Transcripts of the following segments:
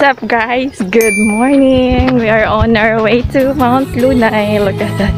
What's up, guys? Good morning. We are on our way to Mount Lunay. Look at that.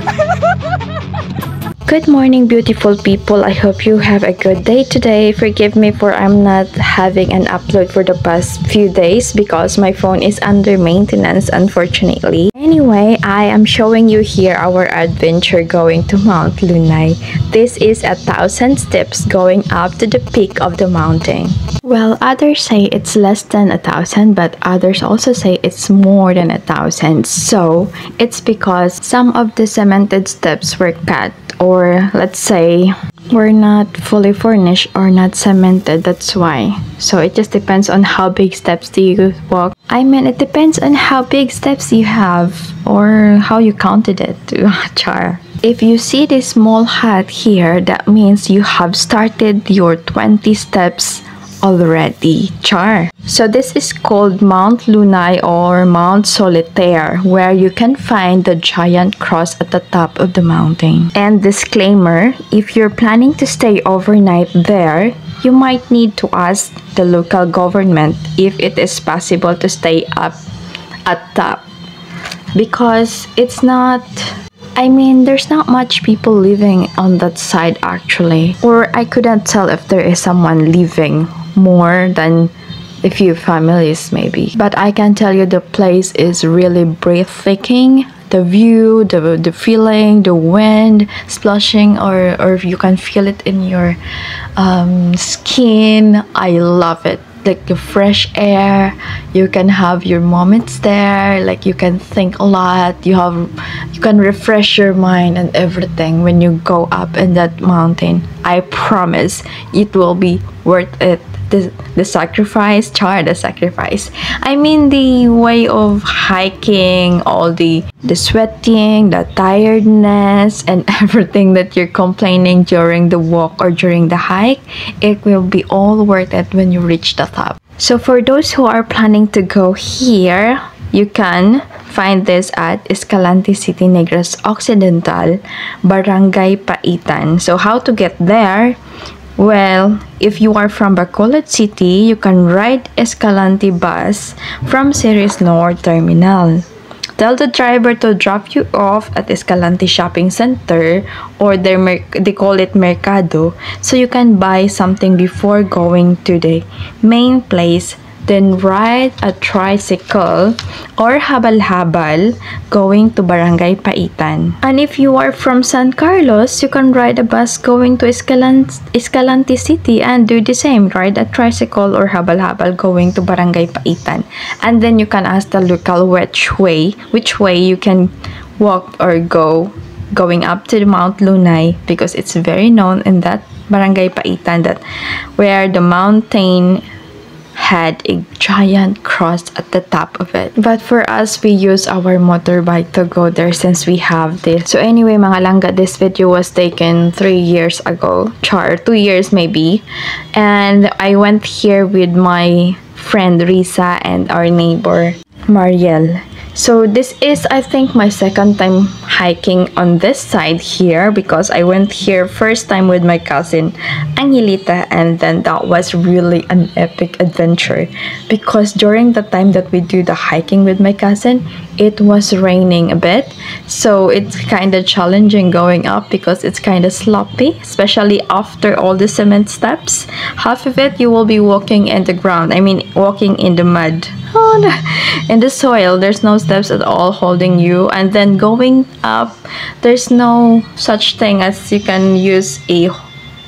Good morning, beautiful people. I hope you have a good day today. Forgive me for I'm not having an upload for the past few days because my phone is under maintenance, unfortunately. Anyway, I am showing you here our adventure going to Mount Lunay. This is 1,000 steps going up to the peak of the mountain. Well, others say it's less than 1,000, but others also say it's more than 1,000. So, it's because some of the cemented steps were cut, or let's say were not fully furnished or not cemented. That's why. So it just depends on how big steps do you walk. I mean, it depends on how big steps you have or how you counted it to char. If you see this small hut here, that means you have started your 20 steps already, char. So this is called Mount Lunay or Mount Solitaire, where you can find the giant cross at the top of the mountain. And disclaimer, if you're planning to stay overnight there, you might need to ask the local government if it is possible to stay up at top, because it's not, I mean, there's not much people living on that side actually, or I couldn't tell if there is someone living more than a few families maybe. But I can tell you the place is really breathtaking. The view, the feeling, the wind splashing, or you can feel it in your skin. I love it. Like the fresh air, you can have your moments there, like you can think a lot, you can refresh your mind and everything when you go up in that mountain. I promise it will be worth it. The sacrifice, the sacrifice. I mean, the way of hiking, all the sweating, the tiredness, and everything that you're complaining during the walk or during the hike, it will be all worth it when you reach the top. So for those who are planning to go here, you can find this at Escalante City, Negros Occidental, Brgy Paitan. So how to get there? Well, if you are from Bacolod City, you can ride Escalante bus from Ceres North Terminal. Tell the driver to drop you off at Escalante Shopping Center, or they call it Mercado, so you can buy something before going to the main place. Then ride a tricycle or habal-habal going to Barangay Paitan. And if you are from San Carlos, you can ride a bus going to Escalante City and do the same. Ride a tricycle or habal-habal going to Barangay Paitan. And then you can ask the local which way you can walk or going up to the Mount Lunay, because it's very known in that Barangay Paitan that where the mountain had a giant cross at the top of it. But for us, we use our motorbike to go there since we have this. So anyway, mga langga, this video was taken 3 years ago, 2 years maybe. And I went here with my friend Risa and our neighbor Mariel. So this is, I think, my second time hiking on this side here, because I went here first time with my cousin Angelita, and then that was really an epic adventure, because during the time that we do the hiking with my cousin, it was raining a bit, so it's kind of challenging going up because it's kind of sloppy, especially after all the cement steps. Half of it you will be walking in the ground, I mean walking in the mud, in the soil. There's no steps at all holding you, and then going up, there's no such thing as you can use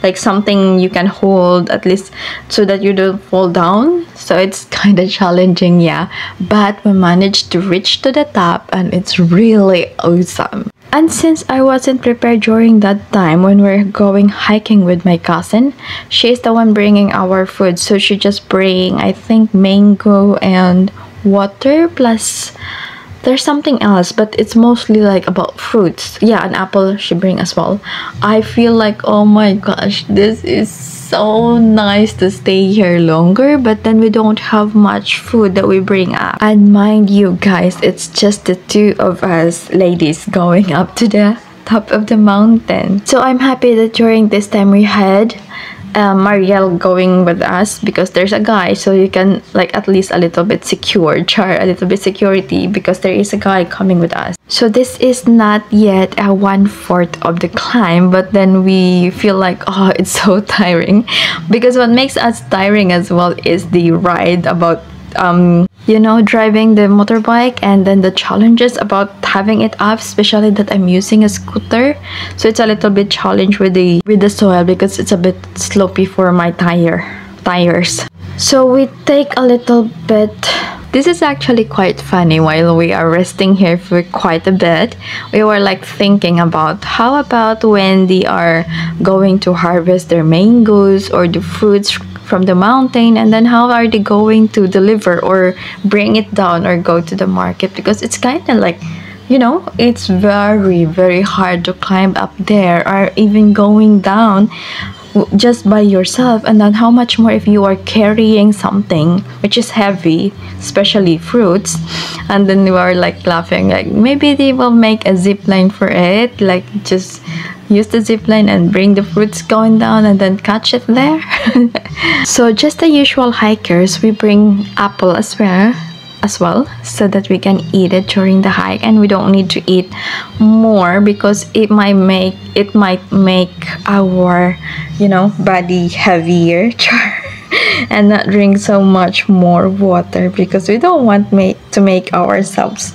like something you can hold at least so that you don't fall down. So it's kind of challenging, yeah, but we managed to reach to the top and it's really awesome. And since I wasn't prepared during that time when we're going hiking with my cousin, she's the one bringing our food, so she just bring, I think, mango and water, plus there's something else, but it's mostly like about fruits. Yeah, an apple she bring as well. I feel like, oh my gosh, this is so nice to stay here longer, but then we don't have much food that we bring up. And mind you guys, it's just the two of us ladies going up to the top of the mountain. So I'm happy that during this time we had Marielle going with us because there's a guy, so you can like at least a little bit secure, char a little bit security because there is a guy coming with us. So this is not yet a 1/4 of the climb, but then we feel like, oh, it's so tiring, because what makes us tiring as well is the ride about you know, driving the motorbike, and then the challenges about having it up, especially that I'm using a scooter, so it's a little bit challenge with the soil because it's a bit slopey for my tires. So we take a little bit. This is actually quite funny. While we are resting here for quite a bit, we were like thinking about how about when they are going to harvest their mangoes or the fruits from the mountain, and then how are they going to deliver or bring it down or go to the market, because it's kind of like, you know, it's very hard to climb up there or even going down just by yourself, and then how much more if you are carrying something which is heavy, especially fruits. And then we were like laughing, like maybe they will make a zip line for it, like just use the zip line and bring the fruits going down and then catch it there. So just the usual hikers, we bring apple as well so that we can eat it during the hike, and we don't need to eat more because it might make our, you know, body heavier and not drink so much more water because we don't want to make ourselves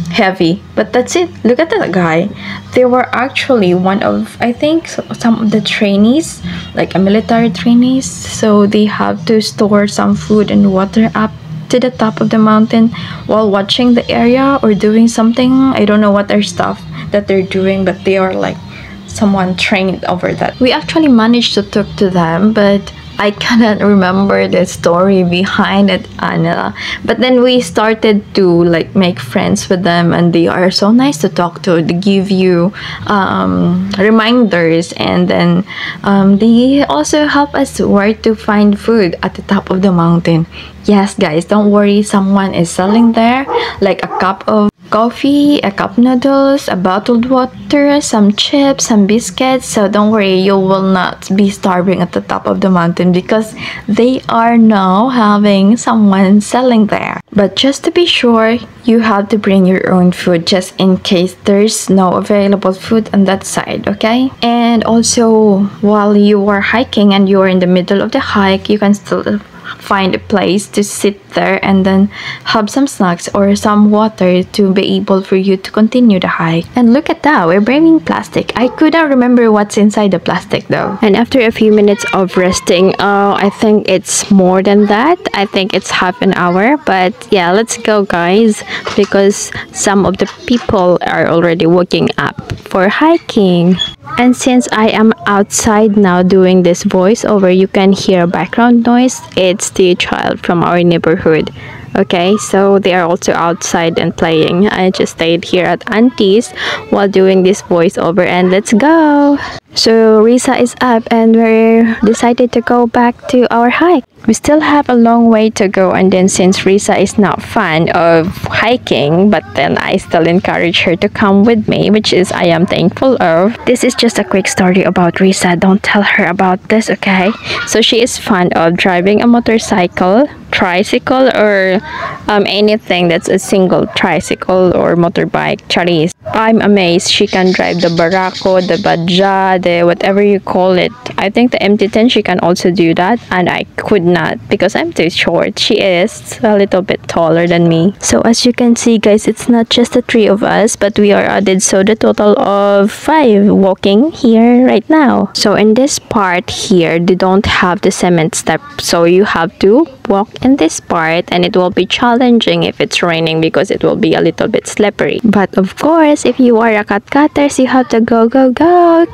heavy. But that's it. Look at that guy. They were actually one of, I think, some of the trainees, like a military trainees, so they have to store some food and water up to the top of the mountain while watching the area or doing something. I don't know what their stuff that they're doing, but they are like someone trained over that. We actually managed to talk to them, but I cannot remember the story behind it, Anna. But then we started to like make friends with them, and they are so nice to talk to. They give you reminders, and then they also help us where to find food at the top of the mountain. Yes, guys, don't worry. Someone is selling there like a cup of coffee, a cup noodles, a bottled water, some chips, some biscuits. So don't worry, you will not be starving at the top of the mountain because they are now having someone selling there. But just to be sure, you have to bring your own food just in case there's no available food on that side, okay? And also, while you are hiking and you are in the middle of the hike, you can still find a place to sit there and then have some snacks or some water to be able for you to continue the hike. And look at that, we're bringing plastic. I couldn't remember what's inside the plastic though. And after a few minutes of resting, I think it's more than that. I think it's half an hour, but yeah, let's go guys, because some of the people are already waking up for hiking. And since I am outside now doing this voiceover, you can hear background noise. It's the child from our neighborhood. Okay, so they are also outside and playing. I just stayed here at Auntie's while doing this voiceover, and let's go. So Risa is up and we're decided to go back to our hike. We still have a long way to go, and then since Risa is not fan of hiking, but then I still encourage her to come with me, which is I am thankful of. This is just a quick story about Risa. Don't tell her about this, okay? So she is fond of driving a motorcycle, tricycle, or anything that's a single tricycle or motorbike. Charis. I'm amazed she can drive the Barako, the Badja, the whatever you call it. I think the MT10 she can also do that, and I could not because I'm too short. She is a little bit taller than me. So as you can see guys, it's not just the three of us, but we are added, so the total of 5 walking here right now. So in this part here, they don't have the cement step, so you have to walk in this part, and it will be challenging if it's raining because it will be a little bit slippery. But of course, if you are a cat-catters, you have to go,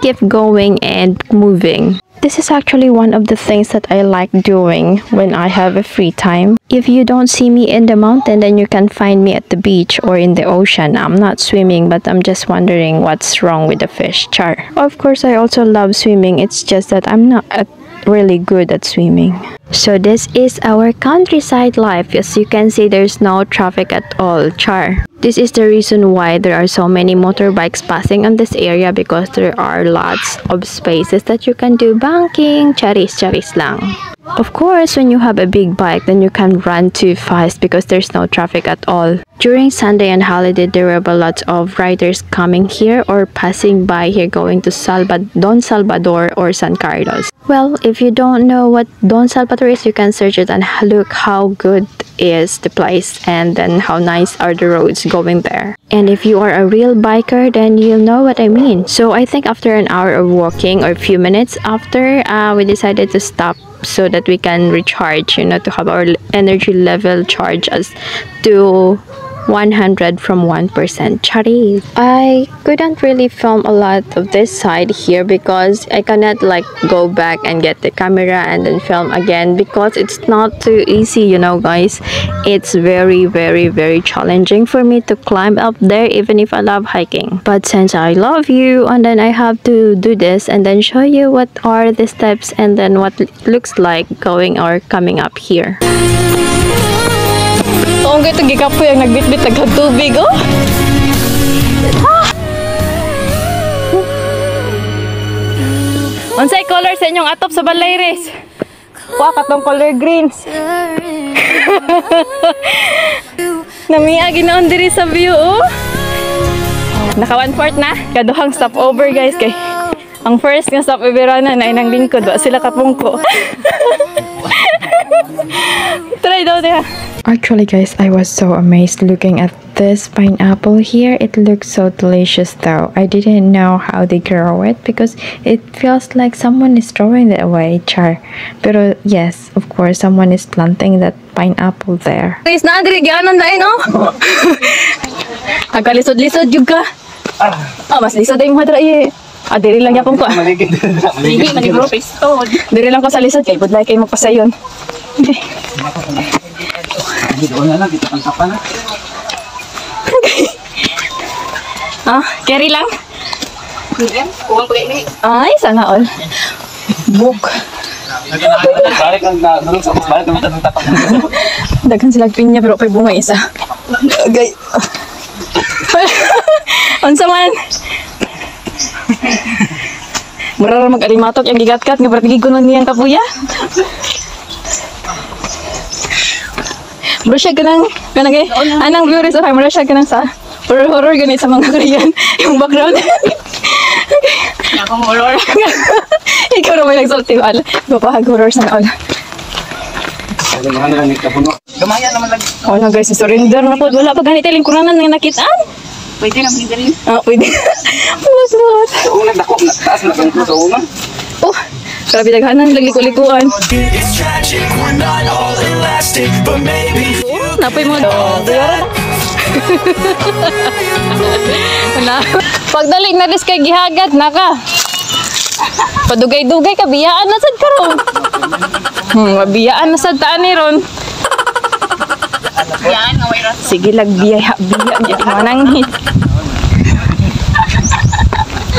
keep going and moving. This is actually one of the things that I like doing when I have a free time. If you don't see me in the mountain, then you can find me at the beach or in the ocean. I'm not swimming, but I'm just wondering what's wrong with the fish. Char. Of course, I also love swimming. It's just that I'm not really good at swimming. So this is our countryside life. As you can see, there's no traffic at all. Char. This is the reason why there are so many motorbikes passing on this area, because there are lots of spaces that you can do banking. Charis lang. Of course, when you have a big bike, then you can run too fast because there's no traffic at all. During Sunday and holiday, there were a lot of riders coming here or passing by here going to Don Salvador or San Carlos. Well, if you don't know what Don Salvador is, you can search it and look how good is the place and then how nice are the roads going there. And if you are a real biker, then you'll know what I mean. So I think after an hour of walking or a few minutes after, we decided to stop so that we can recharge, you know, to have our energy level charge us to 100 from 1%. Charis. I couldn't really film a lot of this side here because I cannot like go back and get the camera and then film again, because it's not too easy, you know guys. It's very challenging for me to climb up there even if I love hiking. But since I love you, and then I have to do this and then show you what are the steps and then what it looks like going or coming up here. Oo nga ito, gikapoy ang nagbitbit nagkatubig, oh! Ah! Unsay color sa inyong atop sa balay, Res? Kuha ka tong color greens. Namiya, ginaon diri sa view, oh! Naka 1/4 na. Kaduhang stopover, guys, kay ang first nga stopover na inang lingkod, wa sila kapungko. Try daw niya. Actually guys, I was so amazed looking at this pineapple here. It looks so delicious though. I didn't know how they grow it because it feels like someone is throwing it away, char. Pero yes, of course, someone is planting that pineapple there. Guys, naandiri gyanon dahil, no? Agkalisod-lisod juga. Mas lisod ay mo hadra eh. Diri lang yapon ko. Hindi manigro pisto. Diri lang ko sa lisod kay budlay kay magpasayon. Doon na lang, dito pang kapan na. Carry lang? Kuwang pagay ni. Ay, sana all. Book. Balik ang nalong sa balik ang tanong tapang. Daghan silang pinya pero pa'y bunga isa. Agay. Unsa man? Mura mag-alimatok yung gigat-gat nga berarti gigunon niyang kapuya. Bro siya ganang kay anang viewers sa camera siya ganang sa horror ganit sa mga Korean yung background. Akong horror. Ikaw na may nagsaltiwal. Papahag horror sa all. Gamaya naman lang. Oh na guys, surrender na po. Wala pa ganito lingkuranan nga nakitaan. Pwede na pwede rin. Pwede. Pulos. Unang dako, taas na kang sa una. Oh, grabe daghanan liko-likuan. Napay mo daw. Pagdali na ris kay gihagat naka. Padugay-dugay ka biyaan na sad karon. Mabiyaan na sad taan ni ron. Yan, away ra. Sige lag biya gyud mananghit.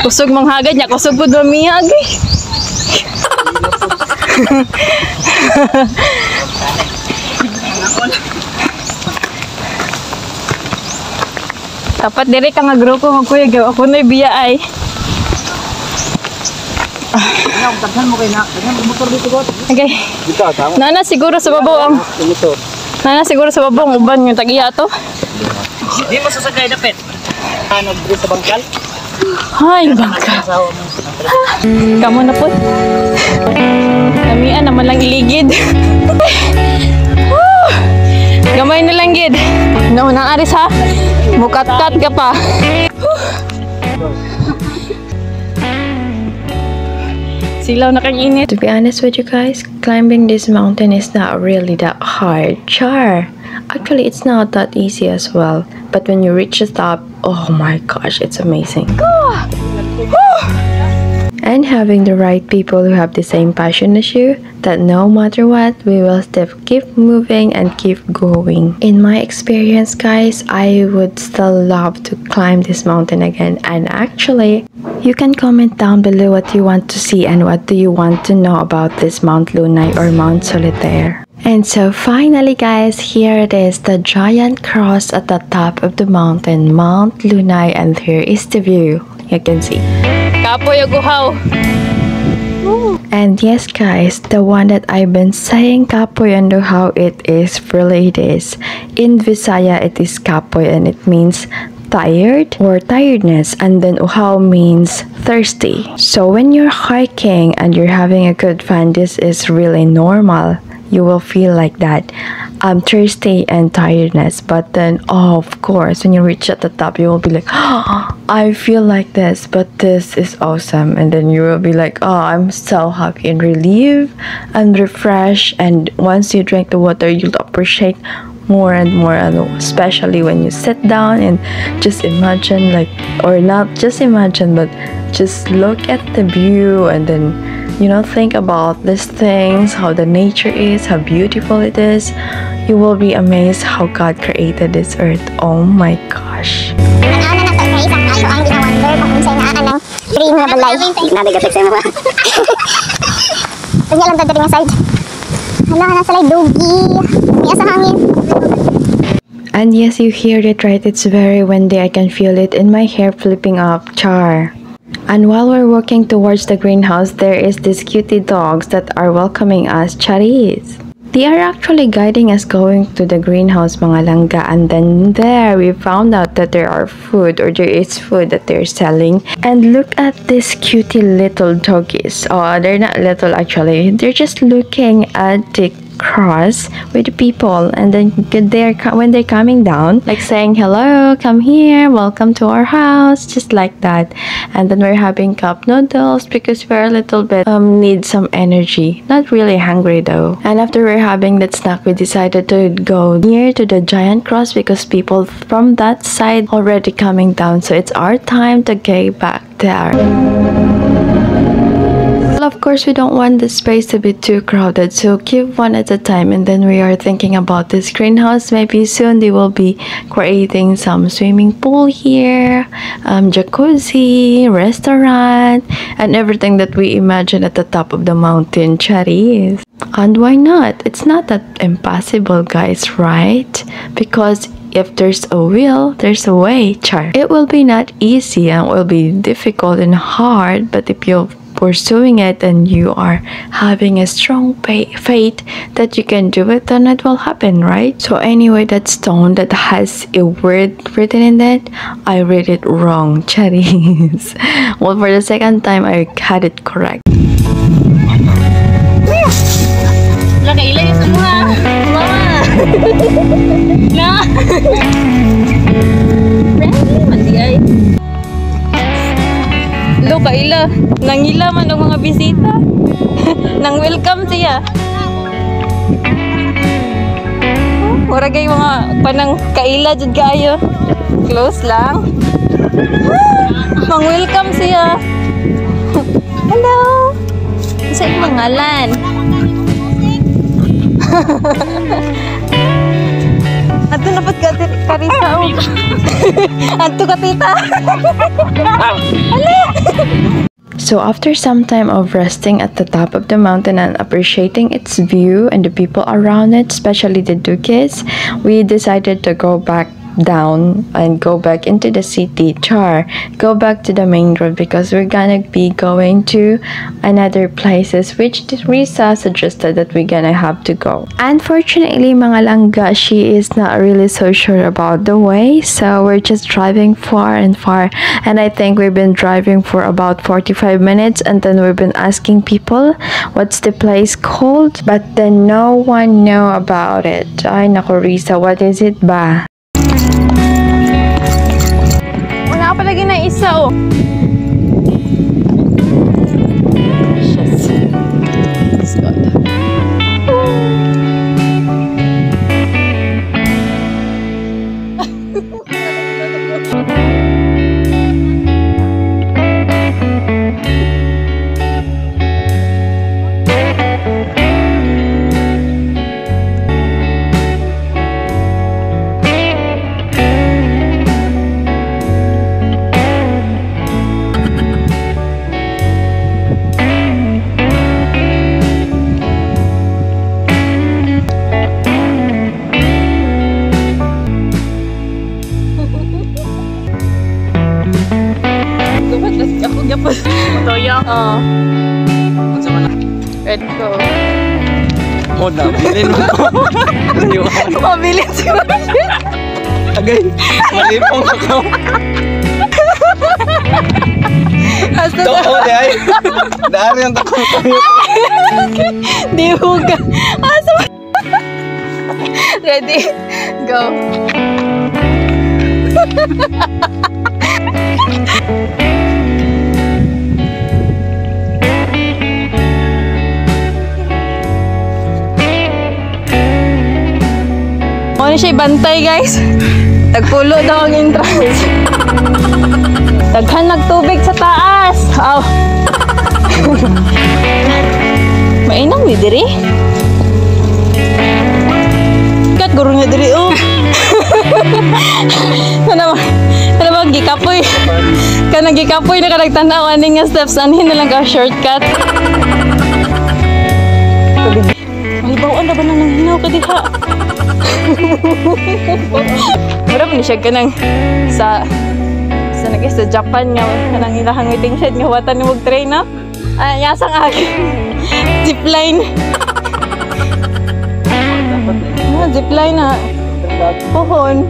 Kusog manghagad nya, kusog pud mamiya agi. Dapat diri ka nga grupo mo kuya, gawa ko na biya ay. Taghan mo kay na. Taghan mo motor dito ko. Okay. Dito tama. Nana siguro sa babaw ang Motor. Nana siguro sa babaw ang uban yung tagiya to. Di mo sasakay dapat. Ano dito sa bangkal? Ay, bangka. Kamu na po. Kamian naman lang iligid. Gamay na lang gid. No, nang aris ha. Mukat-kat ka pa. Silaw na kang init. To be honest with you guys, climbing this mountain is not really that hard. Char! Actually, it's not that easy as well. But when you reach the top, oh my gosh, it's amazing. And having the right people who have the same passion as you, that no matter what, we will still keep moving and keep going. In my experience, guys, I would still love to climb this mountain again. And actually, you can comment down below what you want to see and what do you want to know about this Mount Lunay or Mount Solitaire. And so finally, guys, here it is, the giant cross at the top of the mountain, Mount Lunay, and here is the view. You can see. Kapoy aguhaw. And yes, guys, the one that I've been saying kapoy and how it is really it is. In Visaya, it is kapoy and it means tired or tiredness, and then uhaw means thirsty. So when you're hiking and you're having a good fun, this is really normal. You will feel like that, thirsty and tiredness. But then, of course, when you reach at the top, you will be like, oh, I feel like this, but this is awesome. And then you will be like, oh, I'm so happy and relieved and refreshed. And once you drink the water, you'll appreciate more and more, especially when you sit down and just imagine, like, or not just imagine, but just look at the view and then, you know, think about these things, how the nature is, how beautiful it is. You will be amazed how God created this earth. Oh my gosh. And yes, you hear it right, it's very windy. I can feel it in my hair flipping up, char. And while we're walking towards the greenhouse, there is these cutie dogs that are welcoming us, charis. They are actually guiding us going to the greenhouse, mga langga. And then there, we found out that there are food, or there is food that they're selling. And look at these cutie little doggies. Oh, they're not little actually. They're just looking at the cross with the people, and then when they're coming down, like saying hello, come here, welcome to our house, just like that. And then we're having cup noodles because we're a little bit need some energy, not really hungry though. And after we're having that snack, we decided to go near to the giant cross because people from that side already coming down, so it's our time to get back there. Well, of course, we don't want the space to be too crowded, so keep one at a time. And then we are thinking about this greenhouse. Maybe soon they will be creating some swimming pool here, jacuzzi, restaurant, and everything that we imagine at the top of the mountain, charis. And why not? It's not that impossible, guys, right? Because if there's a will, there's a way, char. It will be not easy and will be difficult and hard, but if you're pursuing it and you are having a strong faith that you can do it, then it will happen, right? So anyway, that stone that has a word written in it, I read it wrong, charis. Well, for the second time, I had it correct. Lo kaila, nangila man ang mga bisita. Nang welcome siya. Ora kay mga panang kaila jud kaayo. Close lang. Mang welcome siya. Hello. Sa imong ngalan. Ato na pat karisa o. Ato ka tita. So after some time of resting at the top of the mountain and appreciating its view and the people around it, especially the Dukes, we decided to go back down and go back into the city, go back to the main road because we're gonna be going to another places which Risa suggested that we're gonna have to go. Unfortunately, mga langga, she is not really so sure about the way, so we're just driving far and far, and I think we've been driving for about 45 minutes, and then we've been asking people what's the place called, but then no one know about it. Ay nako, Risa, what is it ba? Wala pa lagi na isa oh. Let's go. Oo. Let's go. Oh, nabilin mo ko. Mabilis siguro siya. Agay, malipong ako. Hasta Toko, day. Dari ang takong tayo. di huga. Asa. Ready? Go. Ano siya bantay guys? Tagpulo daw ang entrance. Daghan nagtubig sa taas. Aw. Mainam ni diri. Kat guro nga diri oh. Ano ba gikapoy? Kana gikapoy na kanang tan-aw ani nga steps anhin na lang ka shortcut. Malibaw na ba nang hinaw ka diha? Mura pa ni siya kanang sa Japan nga kanang ilahang meeting shed nga watan ni mog train no? Yasang agi. Zipline. Zipline na. Pohon.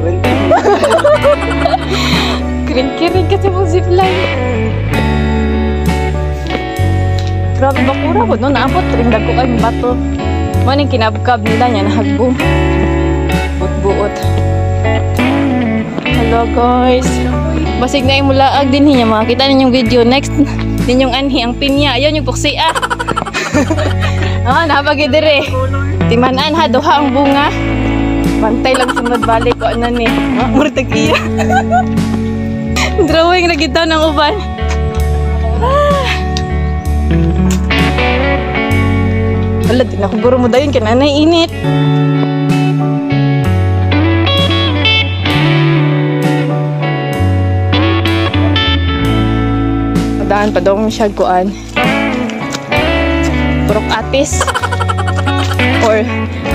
Kiring-kiring kasi mong zipline. Grabe bakura po no? Naabot rin dagko kayo bato. Maning kinabkab nila niya nahagbong. Buot-buot. Hello guys. Basig na yung mulaag din niya. Makakita ninyong video. Next, ninyong anhi ang pinya. Ayun yung puksi ah. Napagid dire. Timanan ha, duha ang bunga. Bantay lang sunod balik ko ano ni. Murtag iya. Drawing na kita ng uban. Wala, tinakuguro mo daw yun. Kananay init. Daan pa daw siya kuan. Purok atis or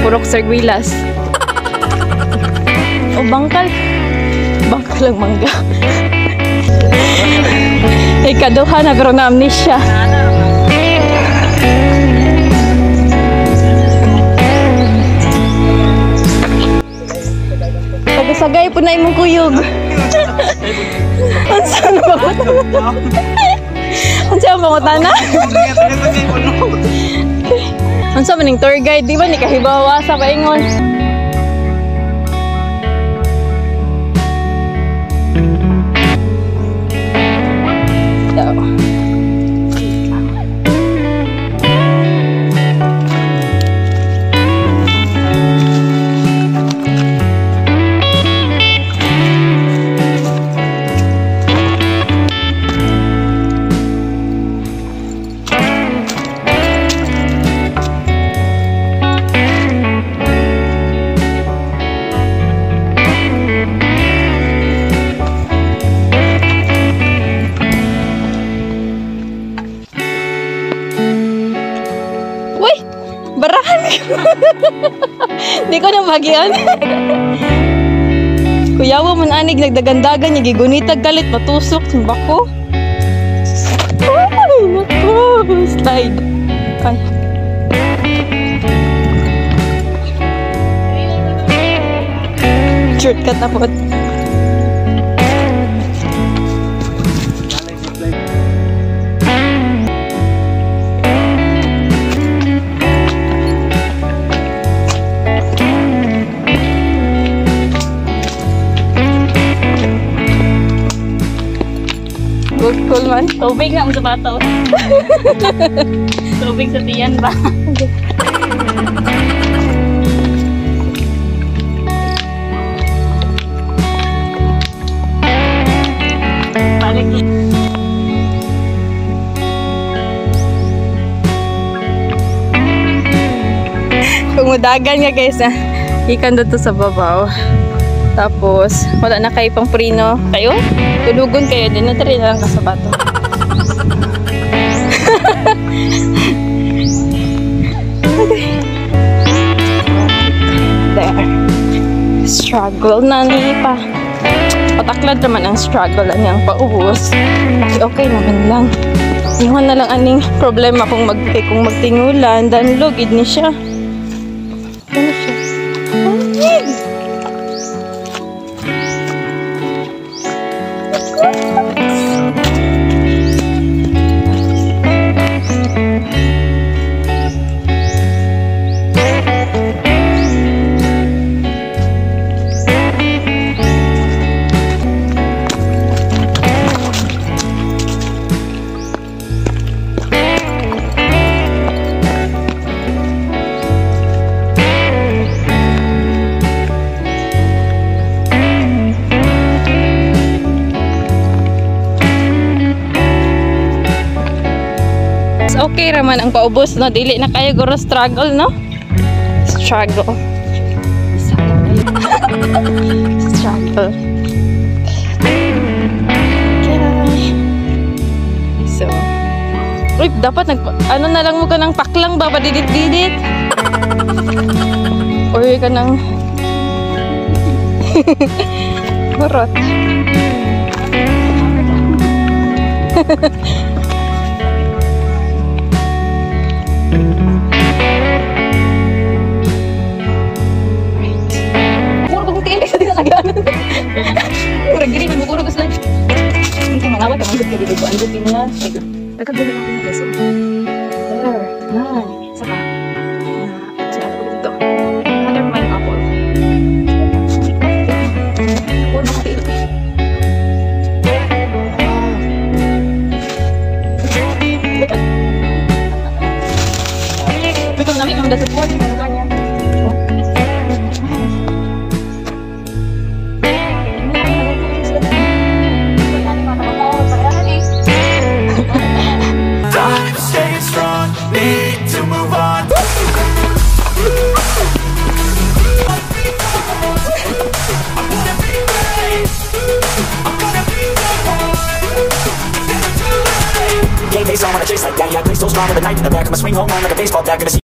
purok sarguilas. O bangkal. Bangkal ang mangga. Ikaduha nagkaroon na amnesia. Tagasagay po na imong kuyog. Ang saan ba ko? Ang saan ba ko tana? Ang saan maning tour guide, di ba? Ni kahibawa sa paingon. Barahan ko. Di ko na magian. Kuyawa man anig nagdagandagan niya gigunitag kalit matusok sa bako. Ay, naku. Slide. Ay. Shortcut na po. Cool man. Tubig na mo sa bato. Tubig sa tiyan ba? Balik. Kung mudagan nga guys ikan doon to sa babaw. Tapos, wala na kayo pang prino. Kayo? Tulugon kayo. Din na rin lang ka sa bato. Okay. There. Struggle na ni pa. Pataklad naman ang struggle. Ano yung paubos. Okay naman lang. Iwan na lang aning problema kung magtingulan, dan lugid ni siya. Ano siya? Hangin! Okay raman ang paubos, no? Dili na kayo guro struggle, no? Struggle. Struggle. Okay. So, uy, dapat ano na lang mo ka ng paklang ba? Padidit-didit? Or ka ng burot. Murag diri magbukurog sa lunch. Hindi mangawat ang andot kay dito. Andot din na. Nagkagulo lang din guys. Saka. Saka ko dito. Another mind apple. Ako makapil. Ito namin ang support ng kanya. Game face on when I chase like that. Yeah, I play so strong in the night in the back of my swing home run like a baseball bat. Gonna see